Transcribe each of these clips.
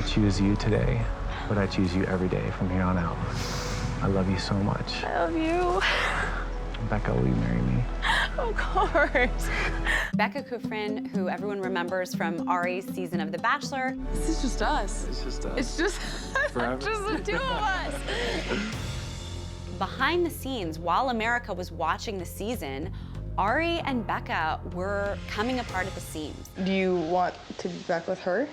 choose you today, but I choose you every day from here on out. I love you so much. I love you. Becca, will you marry me? Of course. Becca Kufrin, who everyone remembers from Arie's season of The Bachelor. This is just us. It's just us. It's just, Forever. just the two of us. Behind the scenes, while America was watching the season, Arie and Becca were coming apart at the seams. Do you want to be back with her?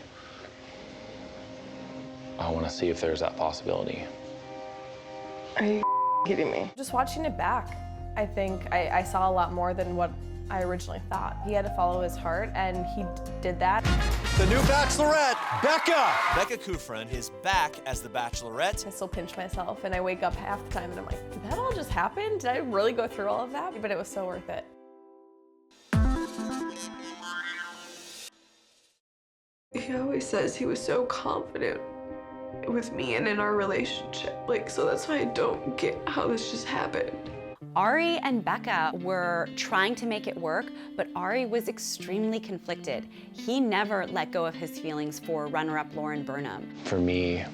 I want to see if there's that possibility. Are you kidding me? Just watching it back, I think I saw a lot more than what I originally thought. He had to follow his heart, and he did that. The new Bachelorette, Becca! Becca Kufrin is back as the Bachelorette. I still pinch myself, and I wake up half the time, and I'm like, did that all just happen? Did I really go through all of that? But it was so worth it. He always says he was so confident with me and in our relationship. So that's why I don't get how this just happened. Arie and Becca were trying to make it work, but Arie was extremely conflicted. He never let go of his feelings for runner-up Lauren Burnham. For me,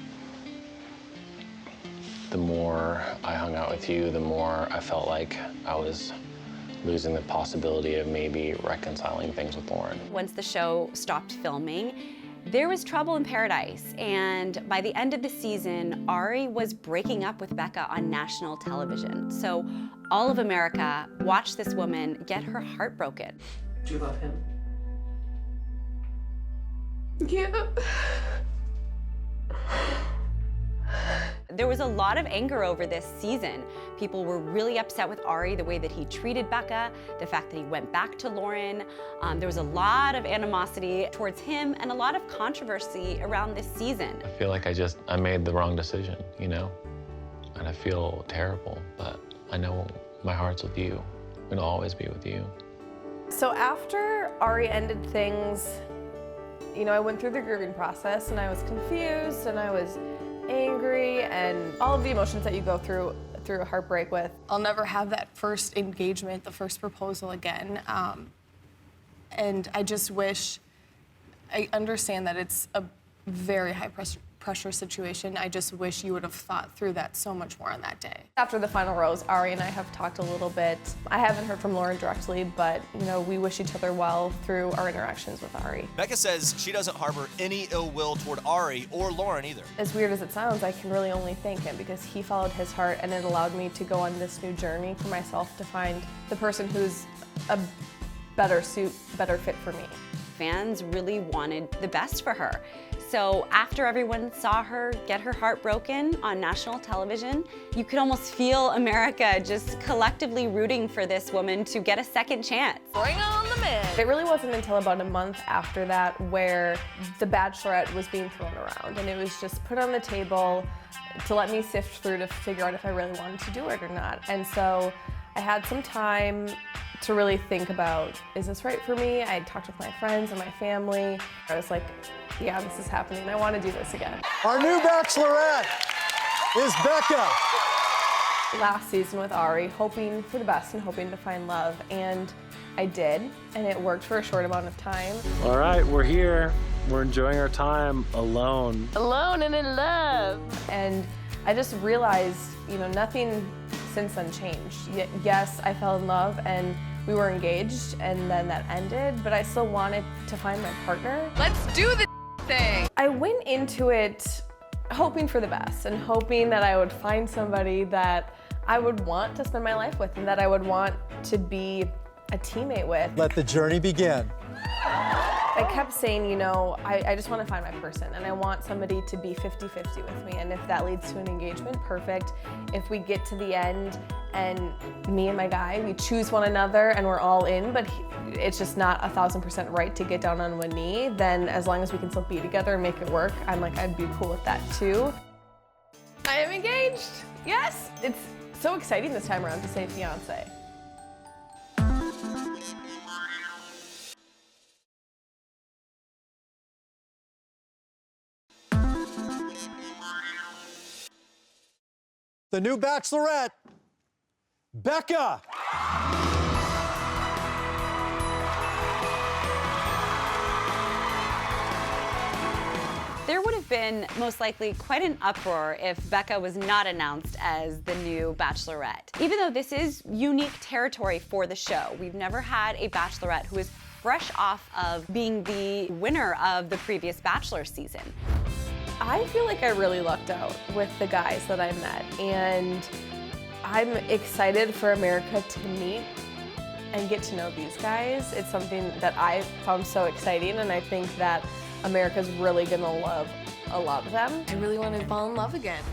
the more I hung out with you, the more I felt like I was losing the possibility of maybe reconciling things with Lauren. Once the show stopped filming, there was trouble in paradise, and by the end of the season, Arie was breaking up with Becca on national television. So all of America watched this woman get her heart broken. Do you love him? Yeah. There was a lot of anger over this season. People were really upset with Arie, the way that he treated Becca, the fact that he went back to Lauren. There was a lot of animosity towards him and a lot of controversy around this season. I feel like I made the wrong decision, you know? And I feel terrible, but I know my heart's with you. It'll always be with you. So after Arie ended things, I went through the grieving process, and I was confused, and I was angry, and all of the emotions that you go through a heartbreak with. I'll never have that first engagement, the first proposal again. And I just wish, I understand that it's a very high pressure situation. I just wish you would have thought through that so much more on that day. After the final rose, Arie and I have talked a little bit. I haven't heard from Lauren directly, but we wish each other well through our interactions with Arie. Becca says she doesn't harbor any ill will toward Arie or Lauren either. As weird as it sounds, I can really only thank him because he followed his heart, and it allowed me to go on this new journey for myself to find the person who's a better fit for me. Fans really wanted the best for her. So after everyone saw her get her heart broken on national television, you could almost feel America just collectively rooting for this woman to get a second chance. Bring on the men! It really wasn't until about a month after that where the Bachelorette was being thrown around, and it was just put on the table to let me sift through to figure out if I really wanted to do it or not. And so I had some time to really think about, is this right for me? I had talked with my friends and my family. I was like, yeah, this is happening. I want to do this again. Our new Bachelorette is Becca. Last season with Arie, hoping for the best and hoping to find love, and I did, and it worked for a short amount of time. All right, we're here. We're enjoying our time alone. Alone and in love. And I just realized, nothing since then changed. Yes, I fell in love and we were engaged, and then that ended, but I still wanted to find my partner. Let's do the thing. I went into it hoping for the best and hoping that I would find somebody that I would want to spend my life with and that I would want to be a teammate with. Let the journey begin. I kept saying, I just want to find my person, and I want somebody to be 50-50 with me, and if that leads to an engagement, perfect. If we get to the end and me and my guy, we choose one another and we're all in, but it's just not 1000% right to get down on one knee, then as long as we can still be together and make it work, I'd be cool with that too. I am engaged, yes! It's so exciting this time around to say fiance. The new Bachelorette, Becca. There There would have been most likely quite an uproar if Becca was not announced as the new Bachelorette. Even though this is unique territory for the show, we've never had a Bachelorette who is fresh off of being the winner of the previous Bachelor season. I feel like I really lucked out with the guys that I met, and I'm excited for America to meet and get to know these guys. It's something that I found so exciting, and I think that America's really gonna love a lot of them. I really want to fall in love again.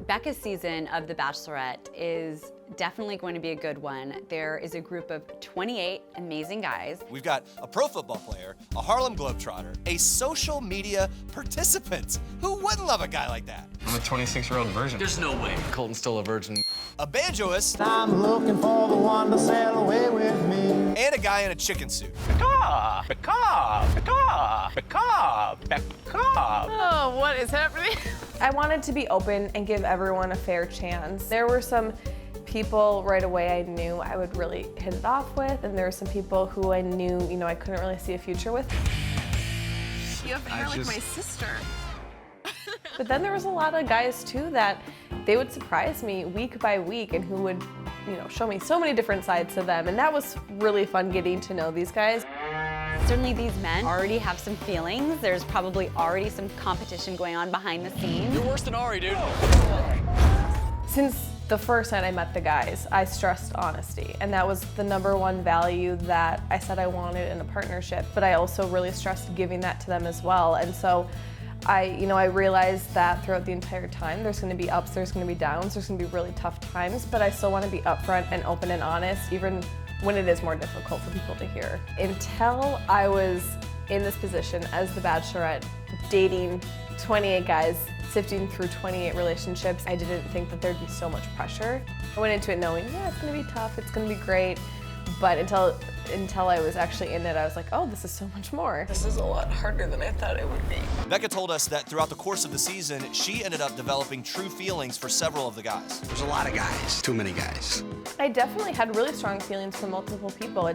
Becca's season of The Bachelorette is definitely going to be a good one. There is a group of 28 amazing guys. We've got a pro football player, a Harlem Globetrotter, a social media participant. Who wouldn't love a guy like that? I'm a 26-year-old virgin. There's no way. Colton's still a virgin. A banjoist, I'm looking for the one to sail away with me. and a guy in a chicken suit. Becca! Becca! Becca! Becca! Becca! Oh, what is happening? I wanted to be open and give everyone a fair chance. There were some people right away I knew I would really hit it off with, and there were some people who I knew, I couldn't really see a future with. You have hair like my sister. But then there was a lot of guys too that they would surprise me week by week and who would, show me so many different sides to them. And that was really fun getting to know these guys. Certainly these men already have some feelings. There's probably already some competition going on behind the scenes. You're worse than Arie, dude. Since the first night I met the guys, I stressed honesty. And that was the #1 value that I said I wanted in a partnership. But I also really stressed giving that to them as well. And so I realized that throughout the entire time, there's gonna be ups, there's gonna be downs, there's gonna be really tough times, but I still wanna be upfront and open and honest, even when it is more difficult for people to hear. Until I was in this position as the Bachelorette, dating 28 guys, sifting through 28 relationships, I didn't think that there'd be so much pressure. I went into it knowing, yeah, it's gonna be tough, it's gonna be great, but until I was actually in it, I was like, oh, this is so much more. This is a lot harder than I thought it would be. Becca told us that throughout the course of the season, she ended up developing true feelings for several of the guys. There's a lot of guys. Too many guys. I definitely had really strong feelings for multiple people.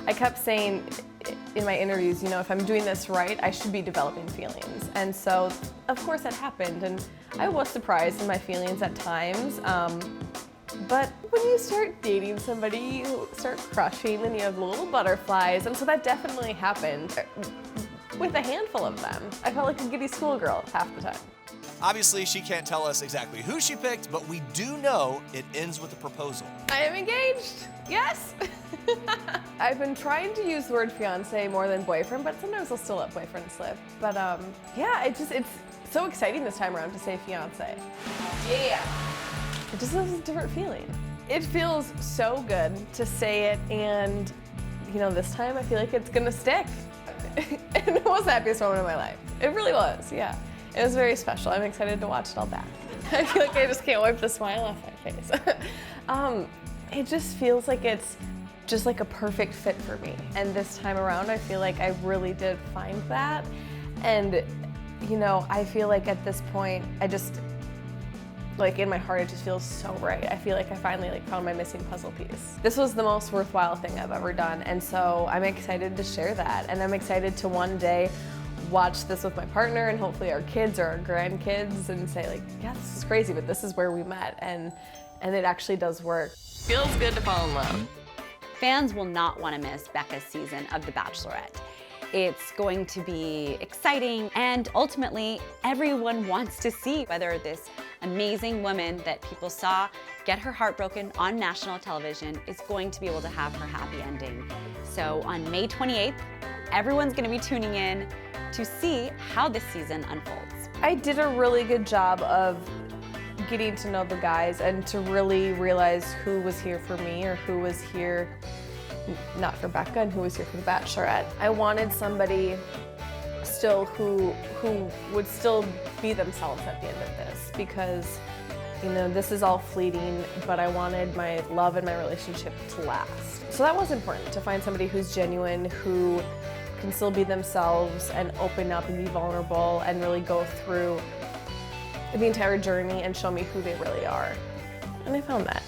I kept saying in my interviews, if I'm doing this right, I should be developing feelings. And so, of course, that happened. And I was surprised in my feelings at times. But when you start dating somebody, you start crushing and you have little butterflies. And so that definitely happened with a handful of them. I felt like a giddy schoolgirl half the time. Obviously, she can't tell us exactly who she picked, but we do know it ends with a proposal. I am engaged, yes. I've been trying to use the word fiance more than boyfriend, but sometimes I'll still let boyfriend slip. But yeah, it's so exciting this time around to say fiance. Yeah. It just has a different feeling. It feels so good to say it, and this time I feel like it's gonna stick. And it was the happiest moment of my life. It really was, yeah. It was very special. I'm excited to watch it all back. I feel like I just can't wipe the smile off my face. It just feels like it's just like a perfect fit for me. And this time around, I feel like I really did find that. And, I feel like at this point, in my heart, it just feels so right. I feel like I finally found my missing puzzle piece. This was the most worthwhile thing I've ever done, and so I'm excited to share that, and I'm excited to one day watch this with my partner and hopefully our kids or our grandkids and say yeah, this is crazy, but this is where we met, and it actually does work. Feels good to fall in love. Fans will not want to miss Becca's season of The Bachelorette. It's going to be exciting, and ultimately, everyone wants to see whether this amazing woman that people saw get her heart broken on national television is going to be able to have her happy ending. So on May 28th, everyone's going to be tuning in to see how this season unfolds. I did a really good job of getting to know the guys and to really realize who was here for me or who was here not for Becca and who was here for The Bachelorette. I wanted somebody still who would still be themselves at the end of this, because this is all fleeting, but I wanted my love and my relationship to last. So that was important, to find somebody who's genuine, who can still be themselves and open up and be vulnerable and really go through the entire journey and show me who they really are. And I found that.